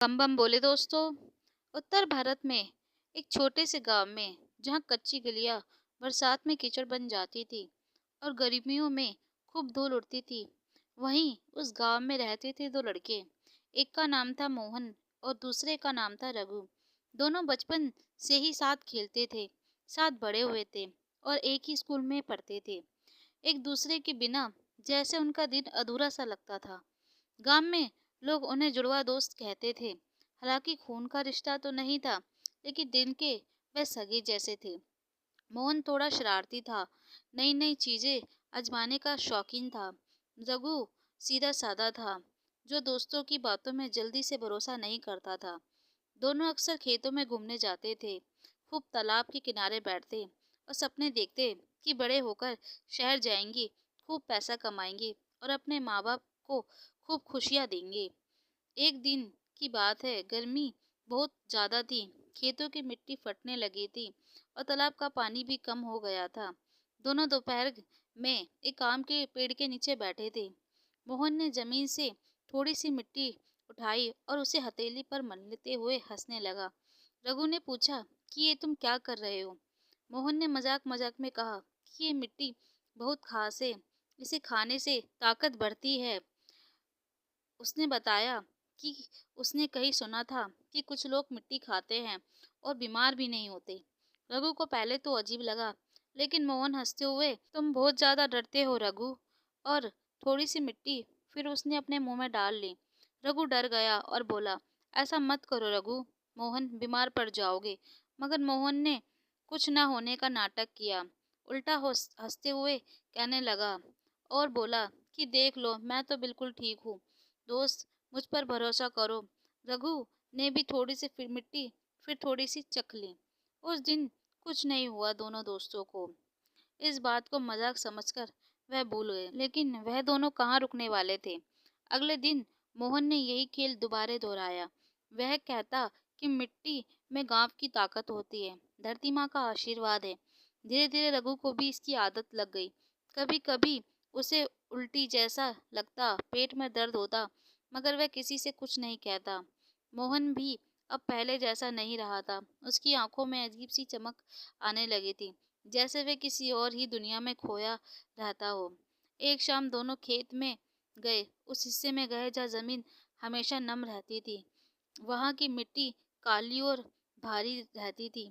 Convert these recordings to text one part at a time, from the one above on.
बम बम बोले दोस्तों। उत्तर भारत में एक छोटे से गांव में जहां कच्ची गलियां बरसात में कीचड़ बन जाती थी और गर्मियों में खूब धूल उड़ती थी, वहीं उस गांव में रहते थे दो लड़के। एक का नाम था मोहन और दूसरे का नाम था रघु। दोनों बचपन से ही साथ खेलते थे, साथ बड़े हुए थे और एक ही स्कूल में पढ़ते थे। एक दूसरे के बिना जैसे उनका दिन अधूरा सा लगता था। गांव में लोग उन्हें जुड़वा दोस्त कहते थे। हालांकि खून का रिश्ता तो नहीं था, लेकिन दिन के वे सगे जैसे थे। मोहन थोड़ा शरारती था, नई नई चीजें आजमाने का शौकीन था। रघु सीधा साधा था, जो दोस्तों की बातों में जल्दी से भरोसा नहीं करता था। दोनों अक्सर खेतों में घूमने जाते थे, खूब तालाब के किनारे बैठते और सपने देखते कि बड़े होकर शहर जाएंगे, खूब पैसा कमाएंगे और अपने माँ बाप को खूब खुशियाँ देंगे। एक दिन की बात है, गर्मी बहुत ज्यादा थी। खेतों की मिट्टी फटने लगी थी और तालाब का पानी भी कम हो गया था। दोनों दोपहर में एक आम के पेड़ के नीचे बैठे थे। मोहन ने जमीन से थोड़ी सी मिट्टी उठाई और उसे हथेली पर मलते हुए हंसने लगा। रघु ने पूछा कि ये तुम क्या कर रहे हो? मोहन ने मजाक मजाक में कहा कि ये मिट्टी बहुत खास है, इसे खाने से ताकत बढ़ती है। उसने बताया कि उसने कहीं सुना था कि कुछ लोग मिट्टी खाते हैं और बीमार भी नहीं होते। रघु को पहले तो अजीब लगा, लेकिन मोहन हंसते हुए, तुम बहुत ज्यादा डरते हो रघु। और थोड़ी सी मिट्टी फिर उसने अपने मुंह में डाल ली। रघु डर गया और बोला, ऐसा मत करो रघु, मोहन बीमार पड़ जाओगे। मगर मोहन ने कुछ न होने का नाटक किया, उल्टा हंसते हुए कहने लगा और बोला कि देख लो, मैं तो बिल्कुल ठीक हूँ दोस्त, मुझ पर भरोसा करो। रघु ने भी थोड़ी सी फिर मिट्टी फिर थोड़ी सी चख ली। उस दिन कुछ नहीं हुआ दोनों दोस्तों को। इस बात को मजाक समझकर वह भूल गए, लेकिन वह दोनों कहाँ रुकने वाले थे। अगले दिन मोहन ने यही खेल दोबारा दोहराया। वह कहता कि मिट्टी में गांव की ताकत होती है, धरती माँ का आशीर्वाद है। धीरे धीरे रघु को भी इसकी आदत लग गई। कभी कभी उसे उल्टी जैसा लगता, पेट में दर्द होता, मगर वह किसी से कुछ नहीं कहता। मोहन भी अब पहले जैसा नहीं रहा था। उसकी आंखों में अजीब सी चमक आने लगी थी, जैसे वे किसी और ही दुनिया में खोया रहता हो। एक शाम दोनों खेत में गए, उस हिस्से में गए जहाँ जमीन हमेशा नम रहती थी। वहां की मिट्टी काली और भारी रहती थी।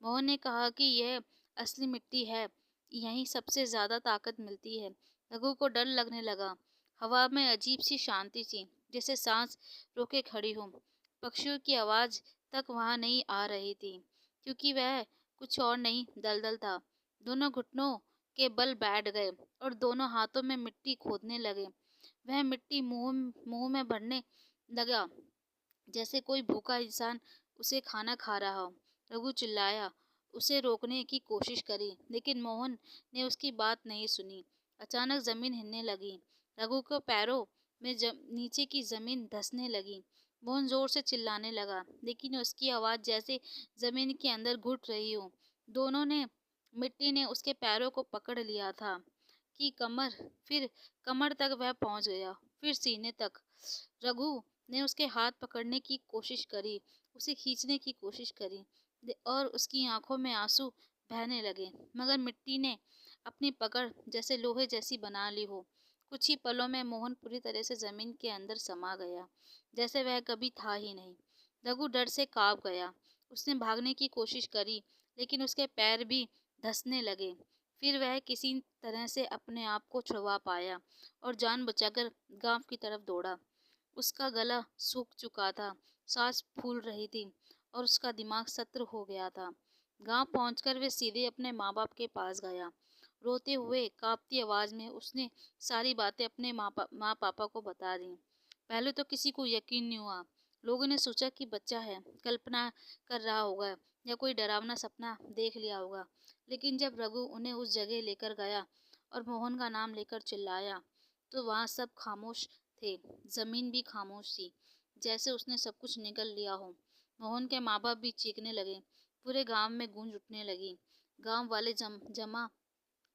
मोहन ने कहा कि यह असली मिट्टी है, यहीं सबसे ज्यादा ताकत मिलती है। रघु को डर लगने लगा। हवा में अजीब सी शांति थी, जैसे सांस रोके खड़ी हो। पक्षियों की आवाज तक वहां नहीं आ रही थी, क्योंकि वह कुछ और नहीं, दलदल था। दोनों घुटनों के बल बैठ गए और दोनों हाथों में मिट्टी खोदने लगे। वह मिट्टी मुंह मुंह में भरने लगा, जैसे कोई भूखा इंसान उसे खाना खा रहा हो। रघु चिल्लाया, उसे रोकने की कोशिश करी, लेकिन मोहन ने उसकी बात नहीं सुनी। अचानक जमीन हिलने लगी। रघु के पैरों में नीचे की जमीन धंसने लगी। मोहन जोर से चिल्लाने लगा, लेकिन उसकी आवाज जैसे जमीन के अंदर घुट रही हो। दोनों ने मिट्टी ने उसके पैरों को पकड़ लिया था कि कमर, फिर कमर तक वह पहुंच गया, फिर सीने तक। रघु ने उसके हाथ पकड़ने की कोशिश करी, उसे खींचने की कोशिश करी और उसकी आंखों में आंसू बहने लगे, मगर मिट्टी ने अपनी पकड़ जैसे लोहे जैसी बना ली हो। कुछ ही पलों में मोहन पूरी तरह से जमीन के अंदर समा गया, जैसे वह कभी था ही नहीं। रघु डर से कांप गया। उसने भागने की कोशिश करी, लेकिन उसके पैर भी धंसने लगे। फिर वह किसी तरह से अपने आप को छुड़वा पाया और जान बचाकर गांव की तरफ दौड़ा। उसका गला सूख चुका था, सांस फूल रही थी और उसका दिमाग सत्र हो गया था। गांव पहुंचकर वे सीधे अपने माँ बाप के पास गया। रोते हुए कांपती आवाज में उसने सारी बातें अपने माँ पापा को बता दी। पहले तो किसी को यकीन नहीं हुआ। लोगों ने सोचा कि बच्चा है, कल्पना कर रहा होगा या कोई डरावना सपना देख लिया होगा। लेकिन जब रघु उन्हें उस जगह लेकर गया और मोहन का नाम लेकर चिल्लाया, तो वहां सब खामोश थे। जमीन भी खामोश थी, जैसे उसने सब कुछ निगल लिया हो। मोहन के माँ बाप भी चीखने लगे। पूरे गांव में गूंज उठने लगी। गांव वाले जमा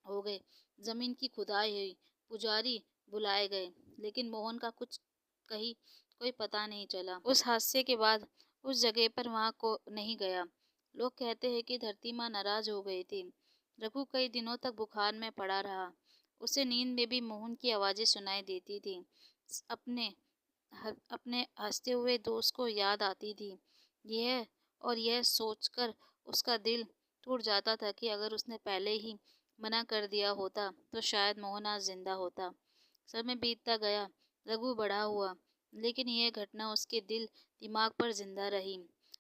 हो गए। जमीन की खुदाई हुई, पुजारी बुलाए गए, लेकिन मोहन का कुछ कहीं कोई पता नहीं चला। उस हादसे के बाद उस जगह पर वहाँ को नहीं गया। लोग कहते हैं कि धरती माँ नाराज हो गई थी। रघु कई दिनों तक बुखार में पड़ा रहा। उसे नींद में भी मोहन की आवाज़ें सुनाई देती थी। अपने हंसते हुए दोस्त को याद आती थी। यह सोचकर उसका दिल टूट जाता था कि अगर उसने पहले ही मना कर दिया होता तो शायद मोहन आज जिंदा होता। समय बीतता गया, रघु बड़ा हुआ, लेकिन यह घटना उसके दिमाग पर जिंदा रही।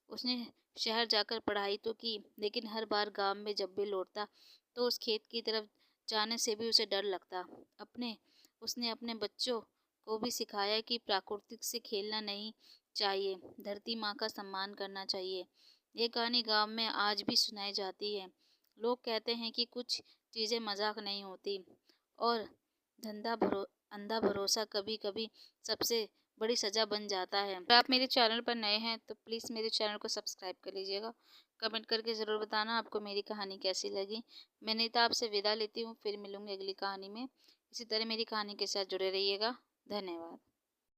उसने शहर जाकर पढ़ाई तो की, लेकिन हर बार गांव में जब भी लौटता तो उस खेत की तरफ जाने से भी उसे डर लगता। उसने अपने बच्चों को भी सिखाया कि प्राकृतिक से खेलना नहीं चाहिए, धरती माँ का सम्मान करना चाहिए। ये कहानी गांव में आज भी सुनाई जाती है। लोग कहते हैं कि कुछ चीज़ें मजाक नहीं होती और अंधा भरोसा कभी कभी सबसे बड़ी सजा बन जाता है। अगर आप मेरे चैनल पर नए हैं तो प्लीज़ मेरे चैनल को सब्सक्राइब कर लीजिएगा। कमेंट करके ज़रूर बताना आपको मेरी कहानी कैसी लगी। मैं नीता आपसे विदा लेती हूँ, फिर मिलूंगी अगली कहानी में। इसी तरह मेरी कहानी के साथ जुड़े रहिएगा। धन्यवाद।